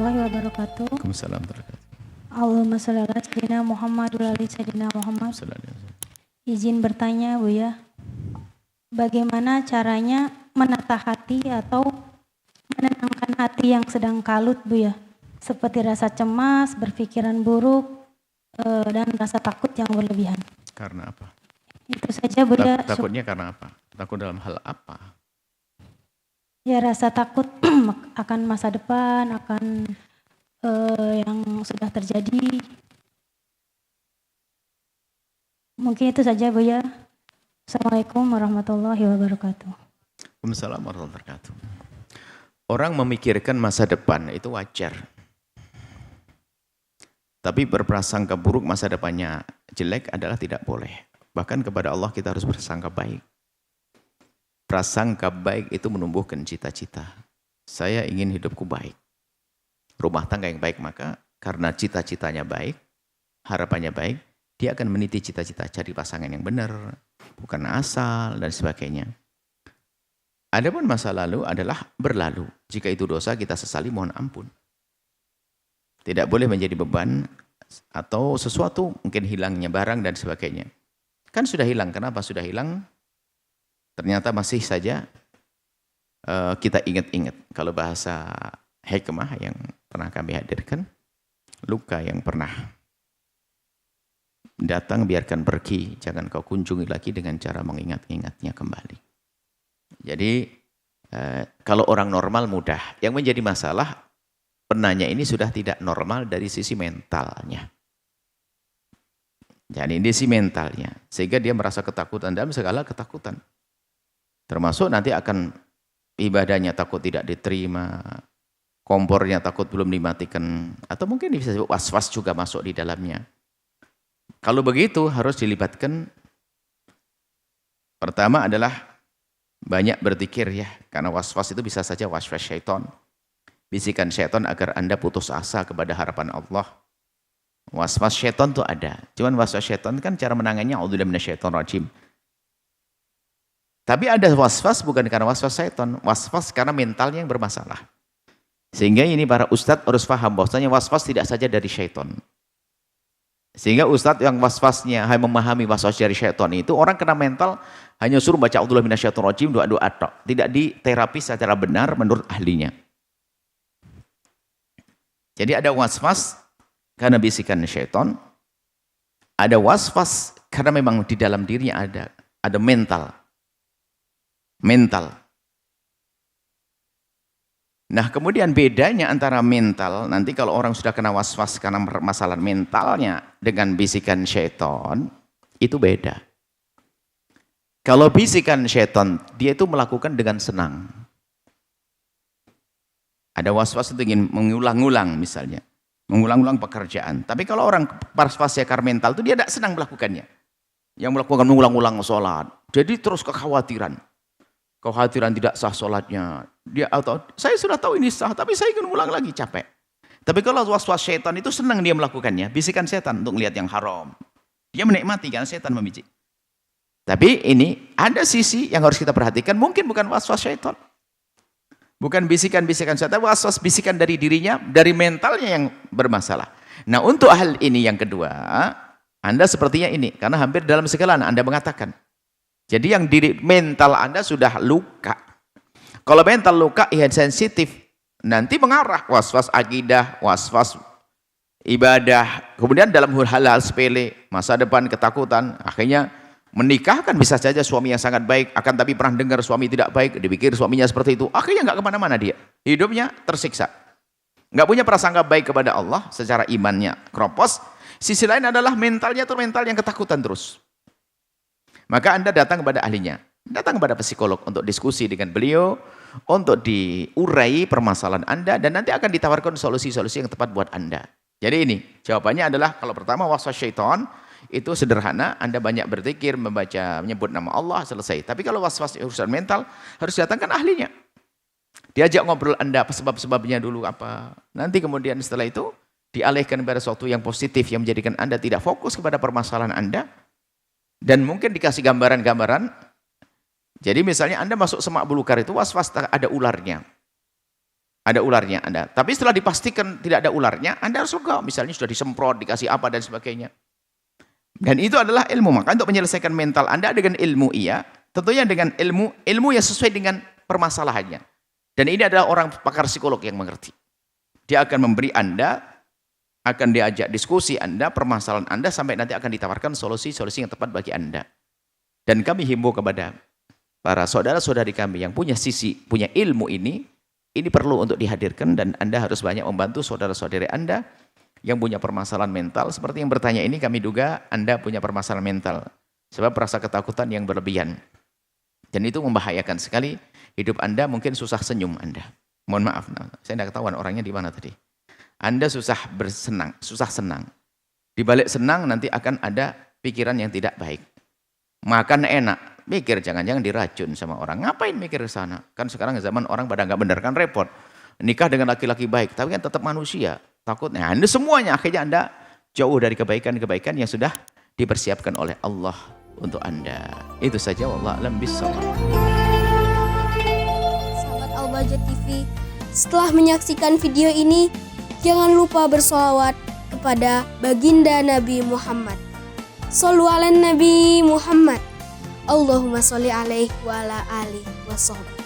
warahmatullahi wabarakatuh. Waalaikumsalam warahmatullahi wabarakatuh. Allahumma sholli ala sayyidina Muhammad wa ala sayyidina Muhammad. Izin bertanya Bu ya, bagaimana caranya menata hati atau menenangkan hati yang sedang kalut Bu ya? Seperti rasa cemas, berpikiran buruk, dan rasa takut yang berlebihan. Karena apa? Itu saja Bu ya. Takutnya karena apa? Takut dalam hal apa? Ya rasa takut akan masa depan, akan yang sudah terjadi. Mungkin itu saja Bu ya. Assalamualaikum warahmatullahi wabarakatuh. Waalaikumsalam warahmatullahi wabarakatuh. Orang memikirkan masa depan itu wajar. Tapi berprasangka buruk masa depannya jelek adalah tidak boleh. Bahkan kepada Allah kita harus bersangka baik. Prasangka baik itu menumbuhkan cita-cita. Saya ingin hidupku baik. Rumah tangga yang baik, maka karena cita-citanya baik, harapannya baik, dia akan meniti cita-cita cari pasangan yang benar, bukan asal dan sebagainya. Adapun masa lalu adalah berlalu. Jika itu dosa kita sesali, mohon ampun. Tidak boleh menjadi beban atau sesuatu mungkin hilangnya barang dan sebagainya. Kan sudah hilang, kenapa sudah hilang? Ternyata masih saja kita ingat-ingat. Kalau bahasa hikmah yang pernah kami hadirkan, luka yang pernah datang biarkan pergi, jangan kau kunjungi lagi dengan cara mengingat-ingatnya kembali. Jadi kalau orang normal mudah, yang menjadi masalah penanya ini sudah tidak normal dari sisi mentalnya. Jadi ini sisi mentalnya, sehingga dia merasa ketakutan dalam segala ketakutan. Termasuk nanti akan ibadahnya takut tidak diterima, kompornya takut belum dimatikan, atau mungkin bisa was-was juga masuk di dalamnya. Kalau begitu harus dilibatkan, pertama adalah banyak berzikir ya, karena was-was itu bisa saja was-was syaitan. Bisikan syaitan agar Anda putus asa kepada harapan Allah. Was-was syaitan itu ada, cuman was-was syaitan kan cara menangannya a'udzubillahi minasyaitonir rajim. Tapi ada was-was bukan karena was-was syaitan, was-was karena mentalnya yang bermasalah. Sehingga ini para ustadz harus paham bahwasanya was-was tidak saja dari syaitan. Sehingga ustadz yang was-wasnya hanya memahami was-was dari syaitan itu, orang kena mental hanya suruh baca a'udzubillahi minasyaitonir rajim, doa-doa tok, tidak diterapi secara benar menurut ahlinya. Jadi ada was-was karena bisikan syaitan, ada was-was karena memang di dalam dirinya ada mental. Nah, kemudian bedanya antara mental, nanti kalau orang sudah kena was-was karena masalah mentalnya dengan bisikan syaitan, itu beda. Kalau bisikan syaitan, dia itu melakukan dengan senang. Ada was-was itu ingin mengulang-ulang misalnya, mengulang-ulang pekerjaan. Tapi kalau orang was-was karena mental itu dia tidak senang melakukannya. Yang melakukan mengulang-ulang sholat. Jadi terus kekhawatiran tidak sah sholatnya. Dia atau saya sudah tahu ini sah, tapi saya ingin ulang lagi, capek. Tapi kalau was-was syaitan itu senang dia melakukannya, bisikan setan untuk melihat yang haram. Dia menikmati karena setan membici. Tapi ini ada sisi yang harus kita perhatikan, mungkin bukan was-was syaitan. Bukan bisikan-bisikan setan, was-was bisikan dari dirinya, dari mentalnya yang bermasalah. Nah, untuk hal ini yang kedua, Anda sepertinya ini, karena hampir dalam segala Anda mengatakan. Jadi yang diri mental Anda sudah luka. Kalau mental luka, ya sensitif. Nanti mengarah was-was akidah, was-was ibadah. Kemudian dalam hal-hal sepele, masa depan, ketakutan. Akhirnya menikah kan bisa saja suami yang sangat baik, akan tapi pernah dengar suami tidak baik, dipikir suaminya seperti itu. Akhirnya nggak kemana-mana dia. Hidupnya tersiksa. Nggak punya prasangka baik kepada Allah, secara imannya kropos. Sisi lain adalah mentalnya itu mental yang ketakutan terus. Maka Anda datang kepada ahlinya, datang kepada psikolog untuk diskusi dengan beliau, untuk diurai permasalahan Anda, dan nanti akan ditawarkan solusi-solusi yang tepat buat Anda. Jadi ini, jawabannya adalah, kalau pertama waswas syaitan, itu sederhana, Anda banyak berzikir, membaca, menyebut nama Allah, selesai. Tapi kalau waswas urusan mental, harus datangkan ahlinya. Diajak ngobrol Anda, sebab-sebabnya dulu apa. Nanti kemudian setelah itu, dialihkan kepada sesuatu yang positif, yang menjadikan Anda tidak fokus kepada permasalahan Anda, dan mungkin dikasih gambaran-gambaran. Jadi misalnya Anda masuk semak belukar itu was-was ada ularnya. ada ularnya Anda. Tapi setelah dipastikan tidak ada ularnya, Anda harus lega. Misalnya sudah disemprot, dikasih apa dan sebagainya. Dan itu adalah ilmu. Maka untuk menyelesaikan mental Anda dengan ilmu iya, tentunya dengan ilmu yang sesuai dengan permasalahannya. Dan ini adalah orang pakar psikolog yang mengerti. Dia akan memberi Anda, akan diajak diskusi Anda, permasalahan Anda, sampai nanti akan ditawarkan solusi-solusi yang tepat bagi Anda. Dan kami himbau kepada para saudara-saudari kami yang punya ilmu ini perlu untuk dihadirkan, dan Anda harus banyak membantu saudara-saudari Anda yang punya permasalahan mental. Seperti yang bertanya ini, kami duga Anda punya permasalahan mental. Sebab rasa ketakutan yang berlebihan. Dan itu membahayakan sekali hidup Anda, mungkin susah senyum Anda. Mohon maaf, saya tidak ketahuan orangnya di mana tadi. Anda susah senang. Di balik senang nanti akan ada pikiran yang tidak baik. Makan enak, mikir jangan-jangan diracun sama orang. Ngapain mikir ke sana? Kan sekarang zaman orang pada nggak benar, kan repot. Nikah dengan laki-laki baik, tapi kan tetap manusia. Takutnya Anda semuanya akhirnya Anda jauh dari kebaikan-kebaikan yang sudah dipersiapkan oleh Allah untuk Anda. Itu saja, wallahu a'lam bishawab. Sahabat Al-Bahjah TV, setelah menyaksikan video ini, jangan lupa bersolawat kepada baginda Nabi Muhammad. Shollu ala Nabi Muhammad. Allahumma sholli alaihi wa ala alihi wa sahbihi.